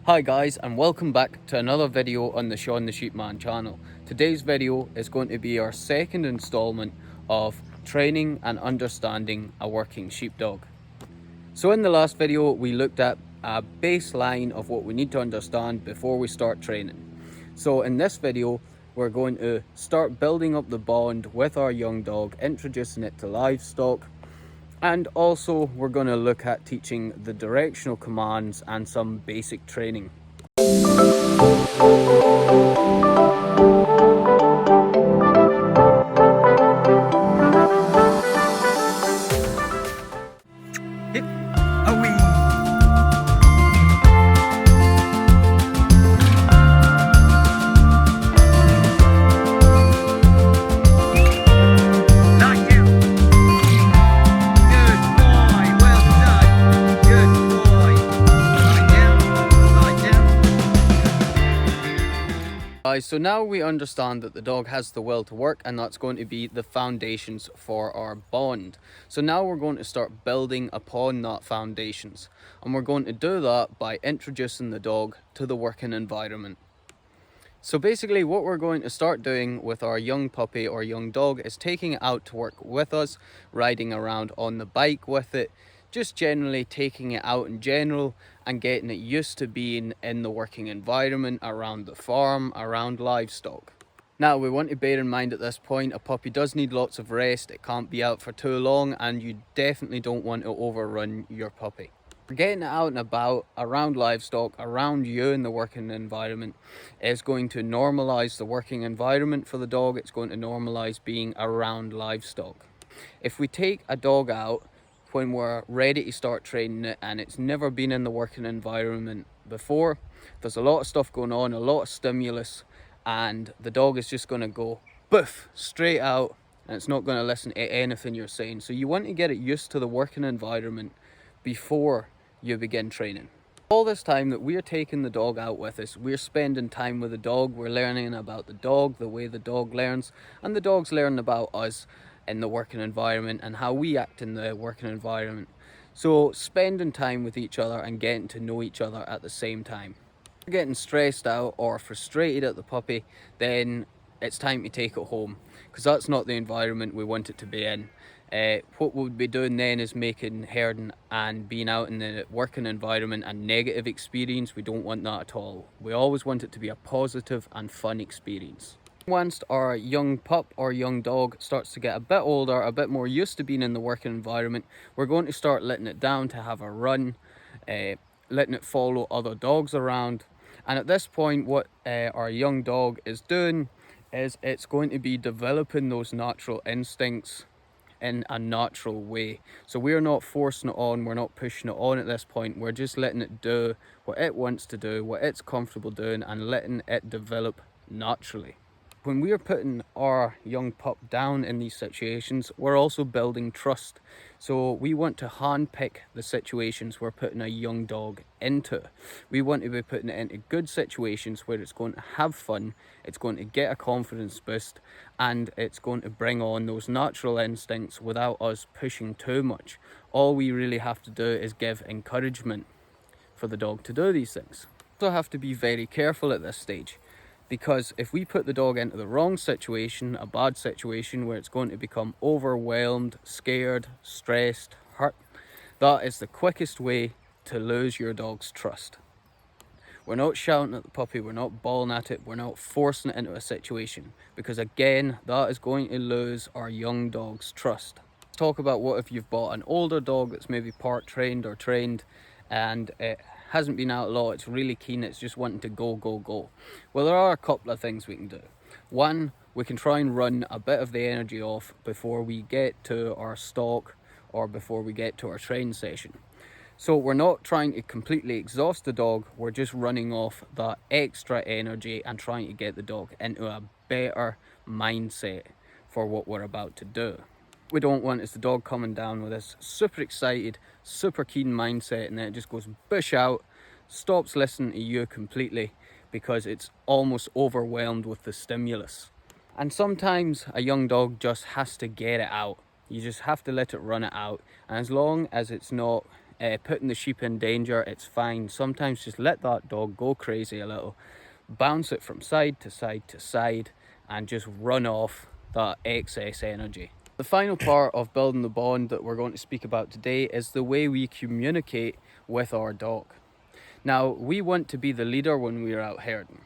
Hi guys, and welcome back to another video on the Sean the Sheepman channel. Today's video is going to be our second installment of training and understanding a working sheepdog. So in the last video we looked at a baseline of what we need to understand before we start training. So in this video we're going to start building up the bond with our young dog, introducing it to livestock, and also we're going to look at teaching the directional commands and some basic training. So now we understand that the dog has the will to work, and that's going to be the foundations for our bond. So now we're going to start building upon that foundations, and we're going to do that by introducing the dog to the working environment. So basically what we're going to start doing with our young puppy or young dog is taking it out to work with us, riding around on the bike with it, just generally taking it out in general and getting it used to being in the working environment, around the farm, around livestock. Now we want to bear in mind at this point, a puppy does need lots of rest. It can't be out for too long, and you definitely don't want to overrun your puppy. Getting it out and about, around livestock, around you in the working environment is going to normalize the working environment for the dog. It's going to normalize being around livestock. If we take a dog out when we're ready to start training it and it's never been in the working environment before, there's a lot of stuff going on, a lot of stimulus, and the dog is just going to go boof straight out, and it's not going to listen to anything you're saying. So you want to get it used to the working environment before you begin training. All this time that we're taking the dog out with us, we're spending time with the dog, we're learning about the dog, the way the dog learns, and the dog's learning about us in the working environment and how we act in the working environment. So spending time with each other and getting to know each other at the same time. If you're getting stressed out or frustrated at the puppy, then it's time to take it home, because that's not the environment we want it to be in. What we'll be doing then is making herding and being out in the working environment a negative experience. We don't want that at all. We always want it to be a positive and fun experience. Once our young pup or young dog starts to get a bit older, a bit more used to being in the working environment, we're going to start letting it down to have a run, letting it follow other dogs around. And at this point, what our young dog is doing is it's going to be developing those natural instincts in a natural way. So we're not forcing it on, we're not pushing it on at this point. We're just letting it do what it wants to do, what it's comfortable doing, and letting it develop naturally. When we're putting our young pup down in these situations, we're also building trust. So we want to handpick the situations we're putting a young dog into. We want to be putting it into good situations where it's going to have fun, it's going to get a confidence boost, and it's going to bring on those natural instincts without us pushing too much. All we really have to do is give encouragement for the dog to do these things. So have to be very careful at this stage, because if we put the dog into the wrong situation, a bad situation where it's going to become overwhelmed, scared, stressed, hurt, that is the quickest way to lose your dog's trust. We're not shouting at the puppy, we're not bawling at it, we're not forcing it into a situation, because again, that is going to lose our young dog's trust. Talk about what if you've bought an older dog that's maybe part trained or trained, and it hasn't been out a lot, it's really keen, it's just wanting to go. Well, there are a couple of things we can do. One, we can try and run a bit of the energy off before we get to our stalk or before we get to our train session. So we're not trying to completely exhaust the dog, we're just running off that extra energy and trying to get the dog into a better mindset for what we're about to do. What we don't want is the dog coming down with this super excited, super keen mindset, and then it just goes bush out, stops listening to you completely because it's almost overwhelmed with the stimulus. And sometimes a young dog just has to get it out. You just have to let it run it out, and as long as it's not putting the sheep in danger, it's fine. Sometimes just let that dog go crazy a little, bounce it from side to side to side, and just run off that excess energy. The final part of building the bond that we're going to speak about today is the way we communicate with our dog. Now, we want to be the leader when we're out herding,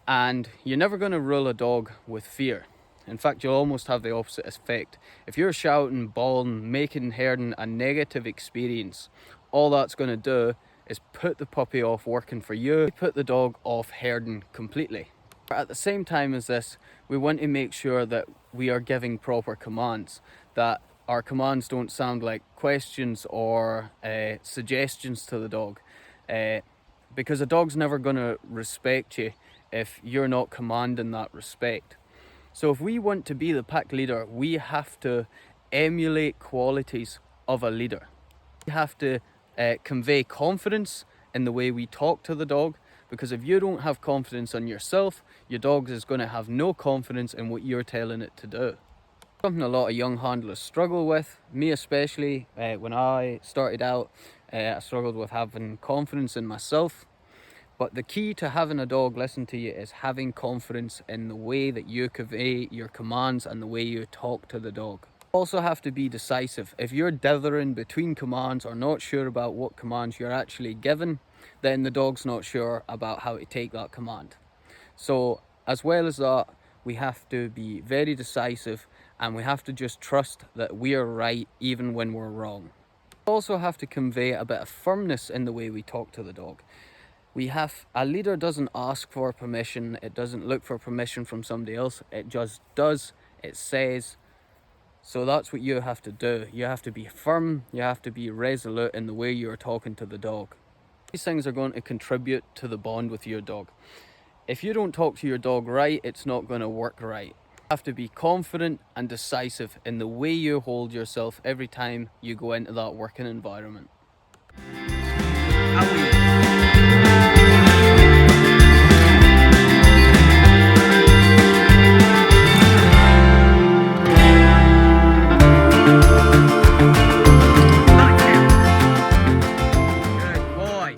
and you're never going to rule a dog with fear. In fact, you'll almost have the opposite effect. If you're shouting, bawling, making herding a negative experience, all that's going to do is put the puppy off working for you, put the dog off herding completely. At the same time as this, we want to make sure that we are giving proper commands, that our commands don't sound like questions or suggestions to the dog, because a dog's never going to respect you if you're not commanding that respect. So if we want to be the pack leader, we have to emulate qualities of a leader. We have to convey confidence in the way we talk to the dog, because if you don't have confidence in yourself, your dog is going to have no confidence in what you're telling it to do. Something a lot of young handlers struggle with, me especially. When I started out, I struggled with having confidence in myself. But the key to having a dog listen to you is having confidence in the way that you convey your commands and the way you talk to the dog. You also have to be decisive. If you're dithering between commands or not sure about what commands you're actually given, then the dog's not sure about how to take that command. So as well as that, we have to be very decisive, and we have to just trust that we are right even when we're wrong. We also have to convey a bit of firmness in the way we talk to the dog. A leader doesn't ask for permission, it doesn't look for permission from somebody else, it just does, it says. So that's what you have to do. You have to be firm, you have to be resolute in the way you're talking to the dog. These things are going to contribute to the bond with your dog. If you don't talk to your dog right, it's not going to work right. You have to be confident and decisive in the way you hold yourself every time you go into that working environment.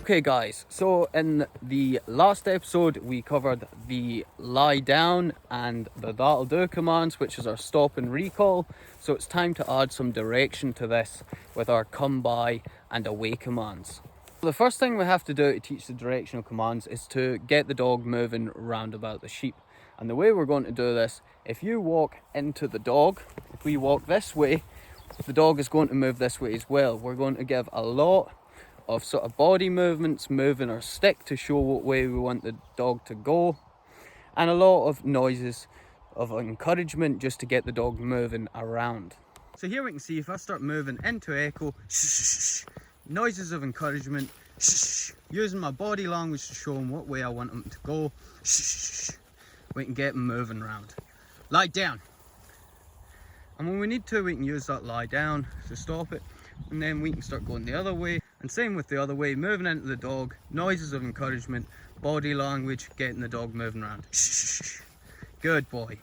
Okay guys, so in the last episode we covered the lie down and the that'll do commands, which is our stop and recall. So it's time to add some direction to this with our come by and away commands. The first thing we have to do to teach the directional commands is to get the dog moving round about the sheep. And the way we're going to do this, if you walk into the dog, if we walk this way, the dog is going to move this way as well. We're going to give a lot of sort of body movements, moving our stick to show what way we want the dog to go, and a lot of noises of encouragement just to get the dog moving around. So here we can see if I start moving into echo, noises of encouragement, using my body language to show him what way I want him to go, we can get him moving around. Lie down. And when we need to, we can use that lie down to stop it, and then we can start going the other way. And same with the other way, moving into the dog, noises of encouragement, body language, getting the dog moving around. Good boy.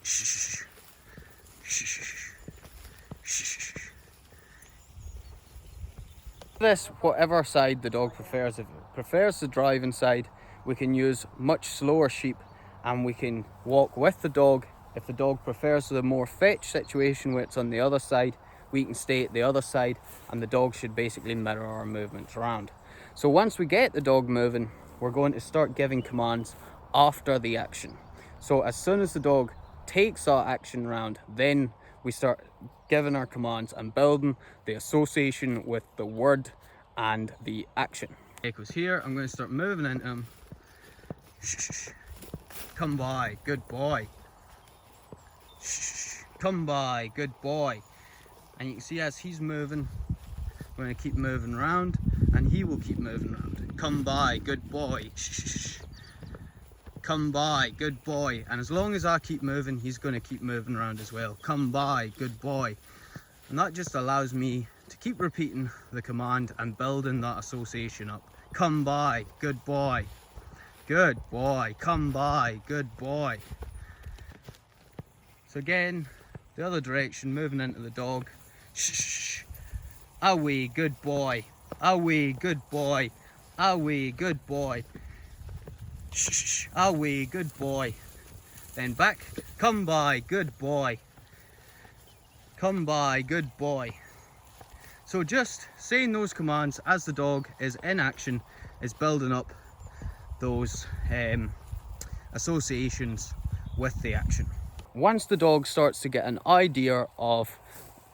This, whatever side the dog prefers. If it prefers the driving side, we can use much slower sheep and we can walk with the dog. If the dog prefers the more fetch situation where it's on the other side, we can stay at the other side and the dog should basically mirror our movements around. So once we get the dog moving, we're going to start giving commands after the action. So as soon as the dog takes that action round, then we start giving our commands and building the association with the word and the action. Echo's here, I'm going to start moving into him. Come by, good boy. Come by, good boy. And you can see as he's moving, we're going to keep moving around and he will keep moving around. Come by, good boy. Come by, good boy. And as long as I keep moving, he's going to keep moving around as well. Come by, good boy. And that just allows me to keep repeating the command and building that association up. Come by, good boy. Good boy. Come by, good boy. So again, the other direction, moving into the dog. Away, good boy. Away, good boy. Away, good boy. Shh, away, good boy. Then back. Come by, good boy. Come by, good boy. So just saying those commands as the dog is in action is building up those associations with the action. Once the dog starts to get an idea of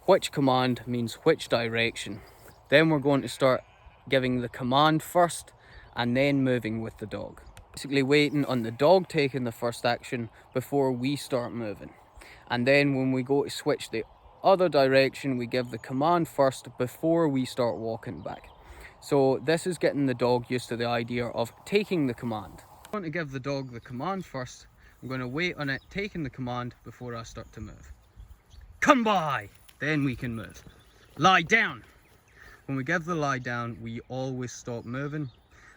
which command means which direction, then we're going to start giving the command first and then moving with the dog. Basically waiting on the dog taking the first action before we start moving. And then when we go to switch the other direction, we give the command first before we start walking back. So this is getting the dog used to the idea of taking the command. I'm going to give the dog the command first. I'm going to wait on it taking the command before I start to move. Come by! Then we can move. Lie down! When we give the lie down, we always stop moving.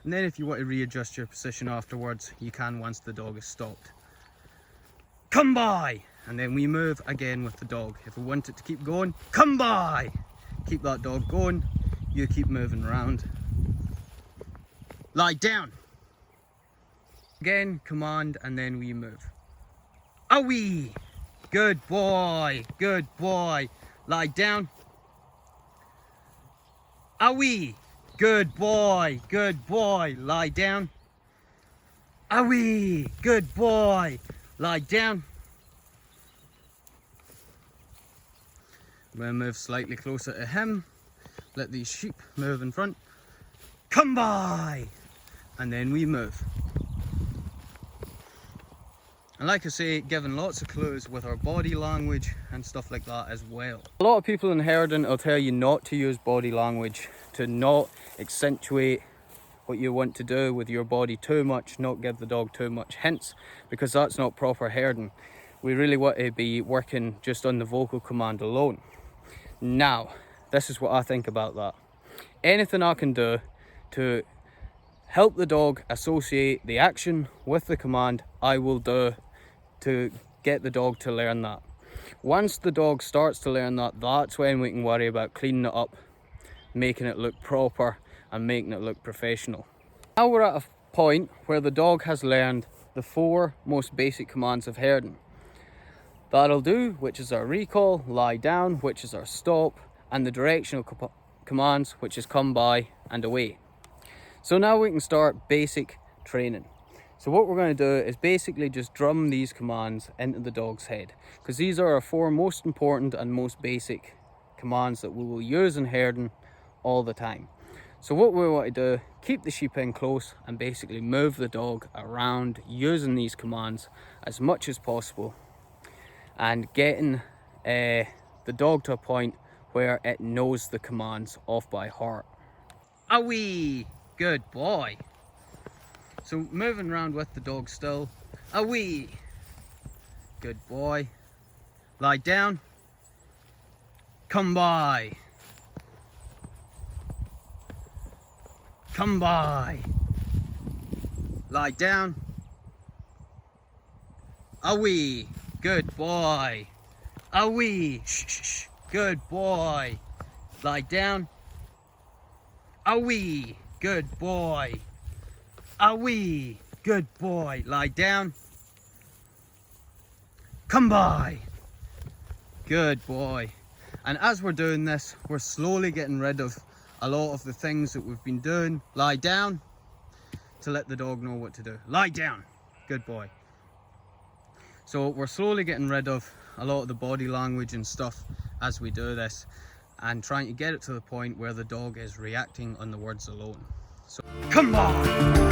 And then if you want to readjust your position afterwards, you can once the dog is stopped. Come by! And then we move again with the dog. If we want it to keep going, come by! Keep that dog going. You keep moving around. Lie down! Again, command, and then we move. Awee! Good boy! Good boy! Lie down. Awee! Good boy! Good boy! Lie down. Awee! Good boy! Lie down. I'm going to move slightly closer to him. Let these sheep move in front. Come by! And then we move. And like I say, giving lots of clues with our body language and stuff like that as well. A lot of people in herding will tell you not to use body language, to not accentuate what you want to do with your body too much, not give the dog too much hints, because that's not proper herding. We really want to be working just on the vocal command alone. Now, this is what I think about that. Anything I can do to help the dog associate the action with the command, I will do to get the dog to learn that. Once the dog starts to learn that, that's when we can worry about cleaning it up, making it look proper and making it look professional. Now we're at a point where the dog has learned the 4 most basic commands of herding. That'll do, which is our recall, lie down, which is our stop, and the directional commands, which is come by and away. So now we can start basic training. So what we're going to do is basically just drum these commands into the dog's head, because these are our 4 most important and most basic commands that we will use in herding all the time. So what we want to do, keep the sheep in close and basically move the dog around using these commands as much as possible, and getting the dog to a point where it knows the commands off by heart. Awee! Good boy! So moving around with the dog still. Awee! Good boy. Lie down. Come by. Come by. Lie down. Awee! Good boy. Awee! Shh, shh, shh. Good boy. Lie down. Awee! Good boy. Awee! Good boy. Lie down. Come by. Good boy. And as we're doing this, we're slowly getting rid of a lot of the things that we've been doing. Lie down, to let the dog know what to do. Lie down. Good boy. So we're slowly getting rid of a lot of the body language and stuff as we do this, and trying to get it to the point where the dog is reacting on the words alone. So, come on!